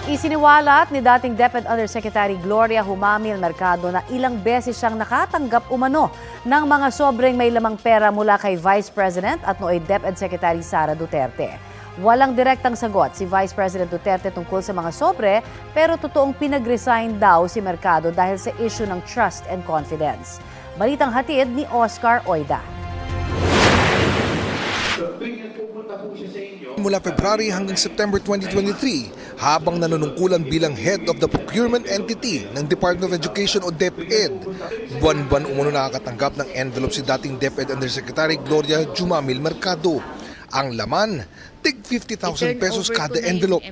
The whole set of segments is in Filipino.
Isiniwalat ni dating DepEd Undersecretary Gloria Humamil Mercado na ilang beses siyang nakatanggap umano ng mga sobreng may lamang pera mula kay Vice President at nooy DepEd Secretary Sara Duterte. Walang direktang sagot si Vice President Duterte tungkol sa mga sobre, pero totoong pinag-resign daw si Mercado dahil sa issue ng trust and confidence. Balitang hatid ni Oscar Oida. Mula February hanggang September 2023, habang nanunungkulan bilang head of the procurement entity ng Department of Education o DepEd, buwan-buwan umano nakakatanggap ng envelope si dating DepEd Undersecretary Gloria Humamil Mercado. Ang laman, tig 50,000 pesos kada envelope.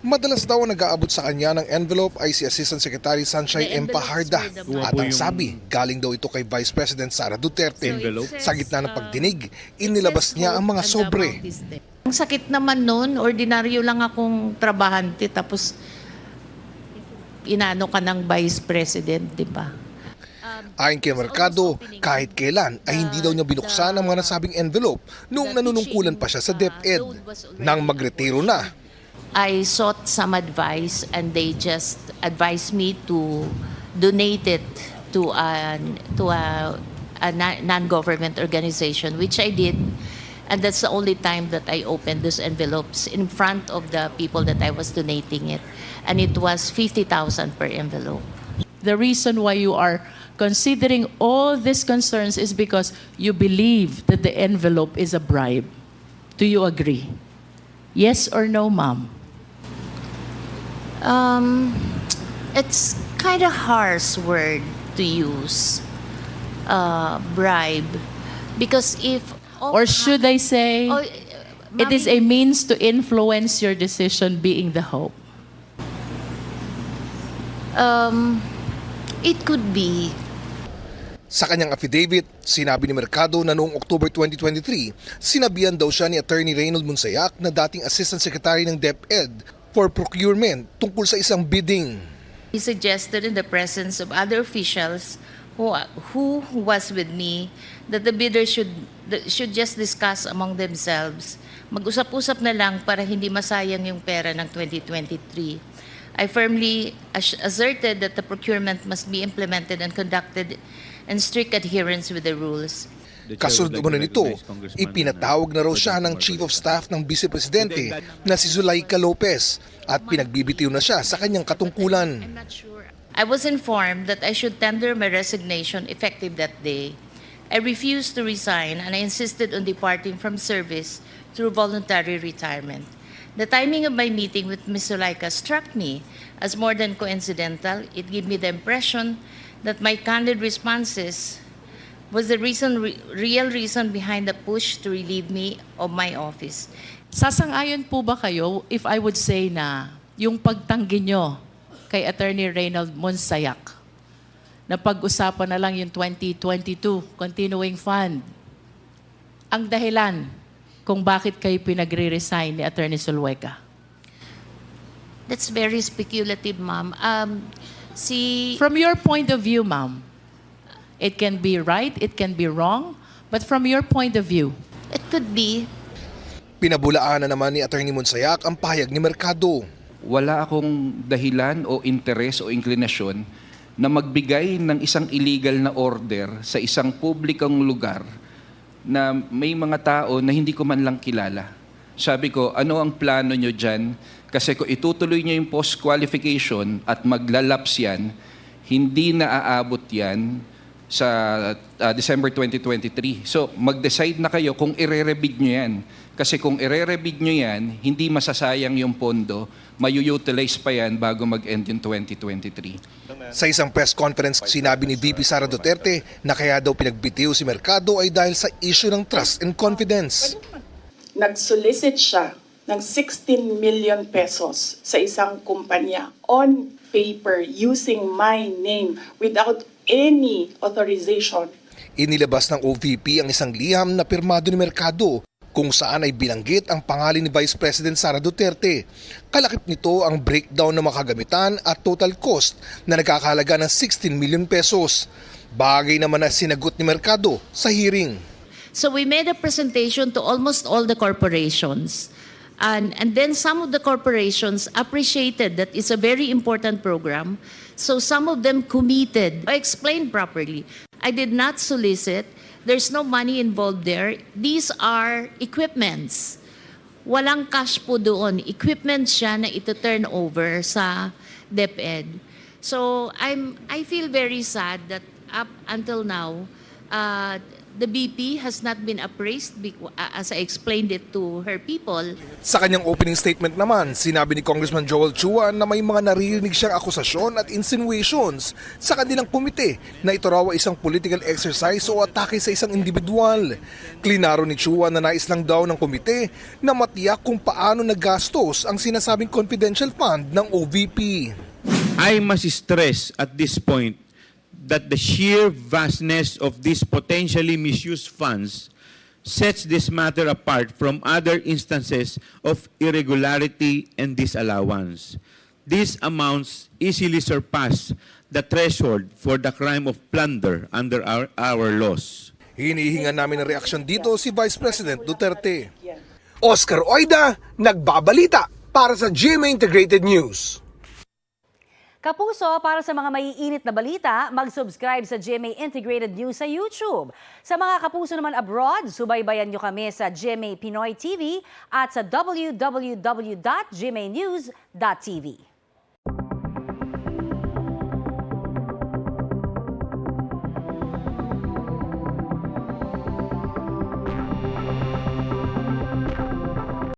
Madalas daw ang nag-aabot sa kanya ng envelope ay si Assistant Secretary Sunshine Empaharda. At ang sabi, galing daw ito kay Vice President Sara Duterte. Sa gitna ng pagdinig, inilabas niya ang mga sobre. Ang sakit naman noon, ordinaryo lang akong trabahante tapos inano ka ng Vice President, di ba? Ayon kay Mercado, kahit kailan ay hindi daw niya binuksan ang mga nasabing envelope noong nanunungkulan pa siya sa DepEd. Nang magretiro na, I sought some advice and they just advised me to donate it to a non-government organization, which I did. And that's the only time that I opened those envelopes in front of the people that I was donating it. And it was 50,000 per envelope. The reason why you are considering all these concerns is because you believe that the envelope is a bribe. Do you agree? Yes or no, ma'am? It's kind of harsh word to use, bribe, because if Or should I say, it is a means to influence your decision being the hope? It could be. sa kanyang affidavit, sinabi ni Mercado na noong October 2023, sinabihan daw siya ni Attorney Reynold Monsayac na dating Assistant Secretary ng DepEd for Procurement tungkol sa isang bidding. He suggested in the presence of other officials who was with me that the bidders should just discuss among themselves. Mag-usap-usap na lang para hindi masayang yung pera ng 2023. I firmly asserted that the procurement must be implemented and conducted in strict adherence with the rules. Kasunod umano nito, ipinatawag na raw siya ng Chief of Staff ng Vice Presidente na si Zulaika Lopez at pinagbibitiw na siya sa kanyang katungkulan. I was informed that I should tender my resignation effective that day. I refused to resign and I insisted on departing from service through voluntary retirement. The timing of my meeting with Ms. Zulaika struck me as more than coincidental. It gave me the impression that my candid responses was the real reason behind the push to relieve me of my office. Sasang-ayon po ba kayo if I would say na yung pagtanggi nyo kay Attorney Reynold Monsayac na pag-usapan na lang yung 2022 Continuing Fund ang dahilan kung bakit kayo pinagre-resign ni Attorney Zulueta? That's very speculative, ma'am. From your point of view, ma'am, it can be right, it can be wrong, but from your point of view, It could be. Pinabulaan na naman ni Attorney Monsayac ang pahayag ni Mercado. Wala akong dahilan o interes o inklinasyon na magbigay ng isang illegal na order sa isang publikong lugar na may mga tao na hindi ko man lang kilala. Sabi ko, ano ang plano nyo dyan? Kasi kung itutuloy nyo yung post-qualification at maglalaps yan, hindi na aabot yan sa December 2023. So mag-decide na kayo kung ire-rebid nyo yan. Kasi kung ire-rebid nyo yan, hindi masasayang yung pondo, mayu-utilize pa yan bago mag-end yung 2023. Sa isang press conference, sinabi ni VP Sara Duterte na kaya daw pinagbitiw si Mercado ay dahil sa issue ng trust and confidence. Nag-solicit siya ng 16 million pesos sa isang kumpanya on paper using my name without any authorization. Inilabas ng OVP ang isang liham na pirmado ni Mercado kung saan ay binanggit ang pangalan ni Vice President Sara Duterte. Kalakip nito ang breakdown ng mga kagamitan at total cost na nagkakahalaga ng 16 million pesos. Bagay naman na sinagot ni Mercado sa hearing. So we made a presentation to almost all the corporations And then some of the corporations appreciated that it's a very important program. So some of them committed. I explained properly. I did not solicit. There's no money involved there. These are equipments. Walang cash po doon. Equipment siya na ito-turn over sa DepEd. So I feel very sad that up until now, the BP has not been appraised as I explained it to her people. Sa kanyang opening statement naman, sinabi ni Congressman Joel Chua na may mga naririnig siyang akusasyon at insinuations sa kanilang komite na ito raw ay isang political exercise o atake sa isang individual. Klinaro ni Chua na nais lang daw ng komite na matiyak kung paano nagastos ang sinasabing confidential fund ng OVP. I must stress at this point that the sheer vastness of these potentially misused funds sets this matter apart from other instances of irregularity and disallowance. These amounts easily surpass the threshold for the crime of plunder under our laws. Hinihingan namin ng reaksyon dito si Vice President Duterte. Oscar Oida, nagbabalita para sa GMA Integrated News. Kapuso, para sa mga maiinit na balita, mag-subscribe sa GMA Integrated News sa YouTube. Sa mga kapuso naman abroad, subaybayan nyo kami sa GMA Pinoy TV at sa www.gmanews.tv.